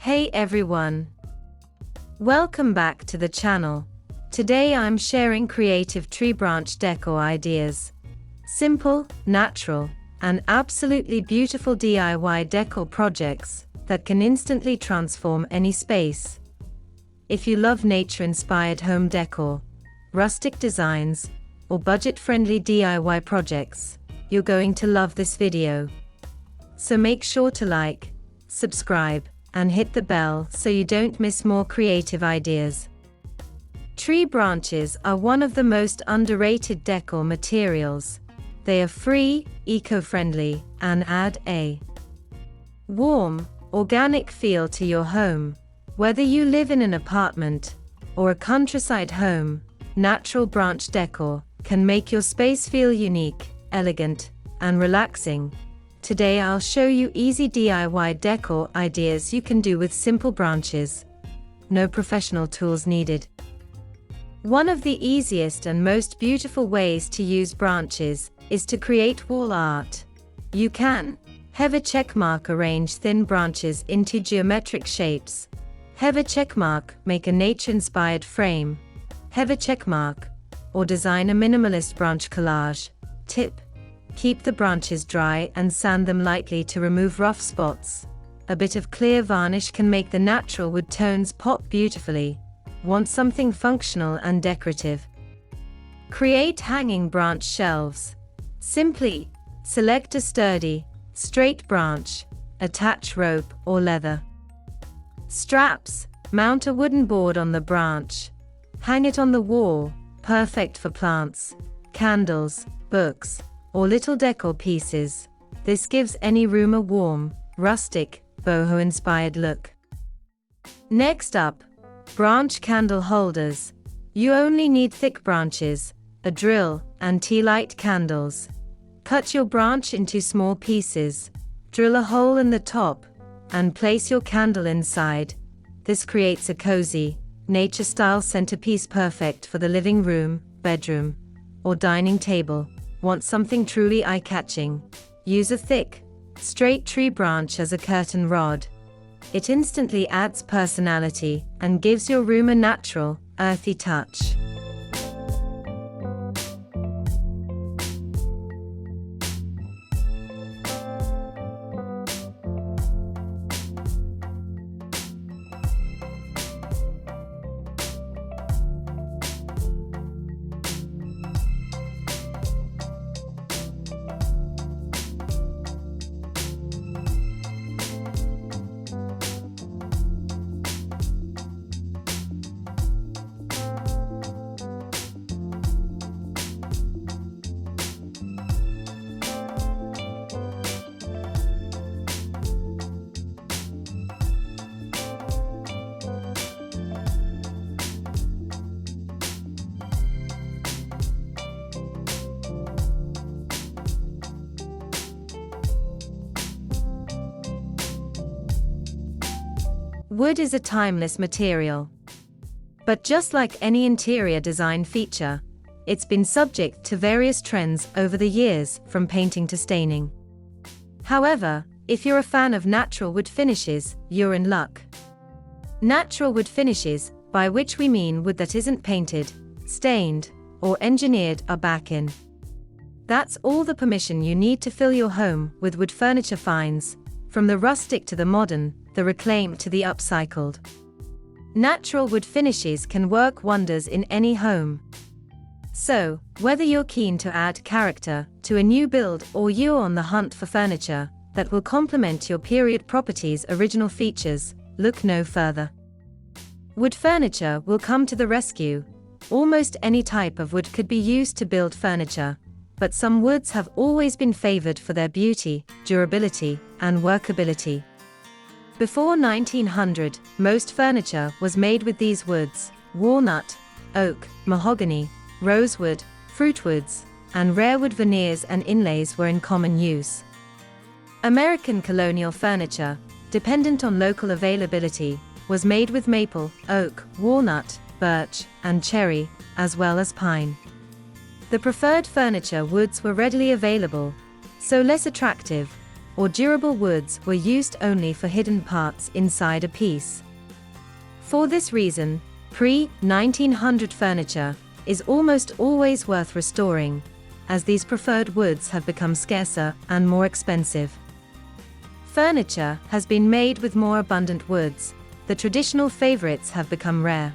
Hey everyone! Welcome back to the channel. Today I'm sharing creative tree branch decor ideas. Simple, natural, and absolutely beautiful DIY decor projects that can instantly transform any space. If you love nature-inspired home decor, rustic designs, or budget-friendly DIY projects, you're going to love this video. So make sure to like, subscribe, and hit the bell so you don't miss more creative ideas. Tree branches are one of the most underrated decor materials. They are free, eco-friendly, and add a warm, organic feel to your home. Whether you live in an apartment or a countryside home, natural branch decor can make your space feel unique, elegant, and relaxing. Today I'll show you easy DIY decor ideas you can do with simple branches. No professional tools needed. One of the easiest and most beautiful ways to use branches is to create wall art. You can have a checkmark arrange thin branches into geometric shapes. Have a checkmark make a nature-inspired frame. Have a checkmark or design a minimalist branch collage. Tip: keep the branches dry and sand them lightly to remove rough spots. A bit of clear varnish can make the natural wood tones pop beautifully. Want something functional and decorative? Create hanging branch shelves. Simply select a sturdy, straight branch, attach rope or leather straps, mount a wooden board on the branch, hang it on the wall, perfect for plants, candles, books, or little decor pieces. This gives any room a warm, rustic, boho-inspired look. Next up, branch candle holders. You only need thick branches, a drill, and tea light candles. Cut your branch into small pieces, drill a hole in the top, and place your candle inside. This creates a cozy, nature-style centerpiece perfect for the living room, bedroom, or dining table. Want something truly eye-catching? Use a thick, straight tree branch as a curtain rod. It instantly adds personality and gives your room a natural, earthy touch. Wood is a timeless material. But just like any interior design feature, it's been subject to various trends over the years, from painting to staining. However, if you're a fan of natural wood finishes, you're in luck. Natural wood finishes, by which we mean wood that isn't painted, stained, or engineered, are back in. That's all the permission you need to fill your home with wood furniture finds, from the rustic to the modern, the reclaimed to the upcycled. Natural wood finishes can work wonders in any home. So, whether you're keen to add character to a new build or you're on the hunt for furniture that will complement your period property's original features, look no further. Wood furniture will come to the rescue. Almost any type of wood could be used to build furniture, but some woods have always been favored for their beauty, durability, and workability. Before 1900, most furniture was made with these woods: walnut, oak, mahogany, rosewood, fruitwoods, and rare wood veneers and inlays were in common use. American colonial furniture, dependent on local availability, was made with maple, oak, walnut, birch, and cherry, as well as pine. The preferred furniture woods were readily available, so less attractive, or durable woods were used only for hidden parts inside a piece. For this reason, pre-1900 furniture is almost always worth restoring, as these preferred woods have become scarcer and more expensive. Furniture has been made with more abundant woods. The traditional favorites have become rare.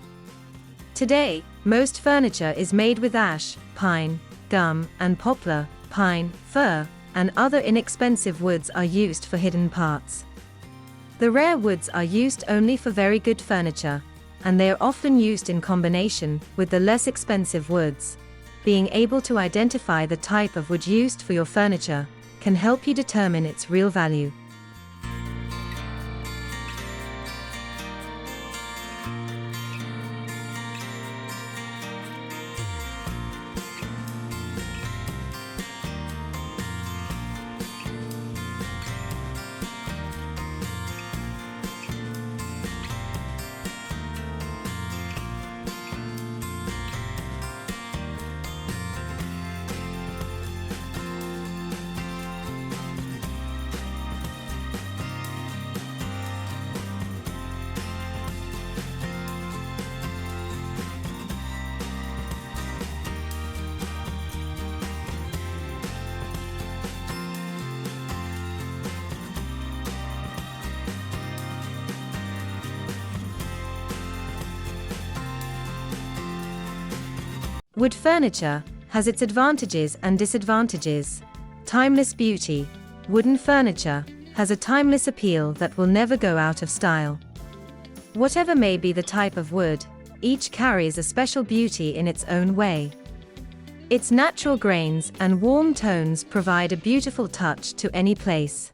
Today, most furniture is made with ash, pine, gum, and poplar, pine, fir, and other inexpensive woods are used for hidden parts. The rare woods are used only for very good furniture, and they are often used in combination with the less expensive woods. Being able to identify the type of wood used for your furniture can help you determine its real value. Wood furniture has its advantages and disadvantages. Timeless beauty. Wooden furniture has a timeless appeal that will never go out of style. Whatever may be the type of wood, each carries a special beauty in its own way. Its natural grains and warm tones provide a beautiful touch to any place.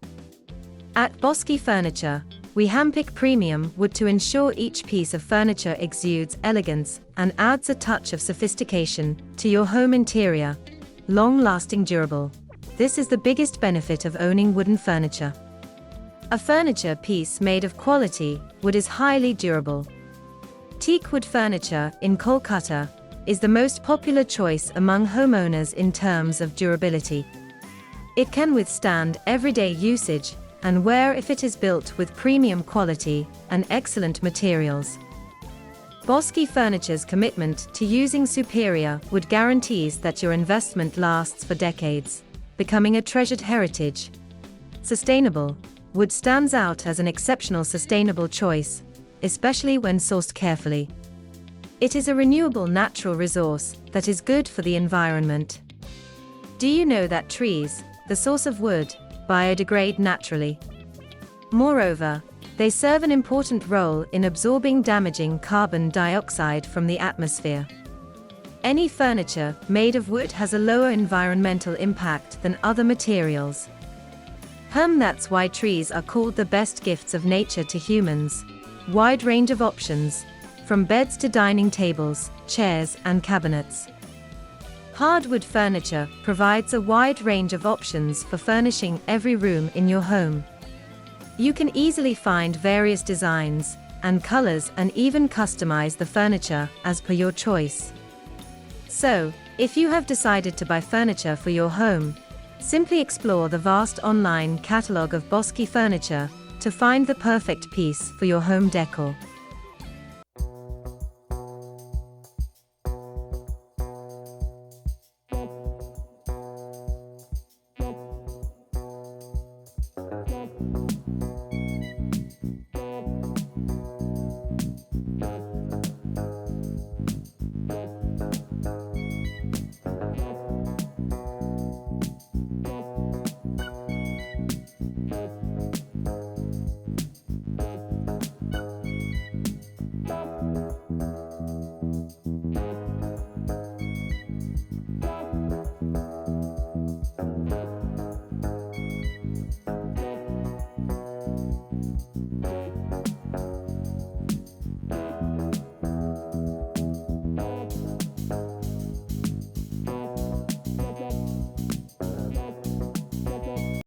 At Bosky Furniture, we handpick premium wood to ensure each piece of furniture exudes elegance and adds a touch of sophistication to your home interior. Long-lasting, durable. This is the biggest benefit of owning wooden furniture. A furniture piece made of quality wood is highly durable. Teak wood furniture in Kolkata is the most popular choice among homeowners in terms of durability. It can withstand everyday usage and wear if it is built with premium quality and excellent materials. Bosky Furniture's commitment to using superior wood guarantees that your investment lasts for decades, becoming a treasured heritage. Sustainable wood stands out as an exceptional sustainable choice, especially when sourced carefully. It is a renewable natural resource that is good for the environment. Do you know that trees, the source of wood, biodegrade naturally? Moreover, they serve an important role in absorbing damaging carbon dioxide from the atmosphere. Any furniture made of wood has a lower environmental impact than other materials. That's why trees are called the best gifts of nature to humans. Wide range of options, from beds to dining tables, chairs, and cabinets. Hardwood furniture provides a wide range of options for furnishing every room in your home. You can easily find various designs and colors and even customize the furniture as per your choice. So, if you have decided to buy furniture for your home, simply explore the vast online catalog of Bosky Furniture to find the perfect piece for your home decor.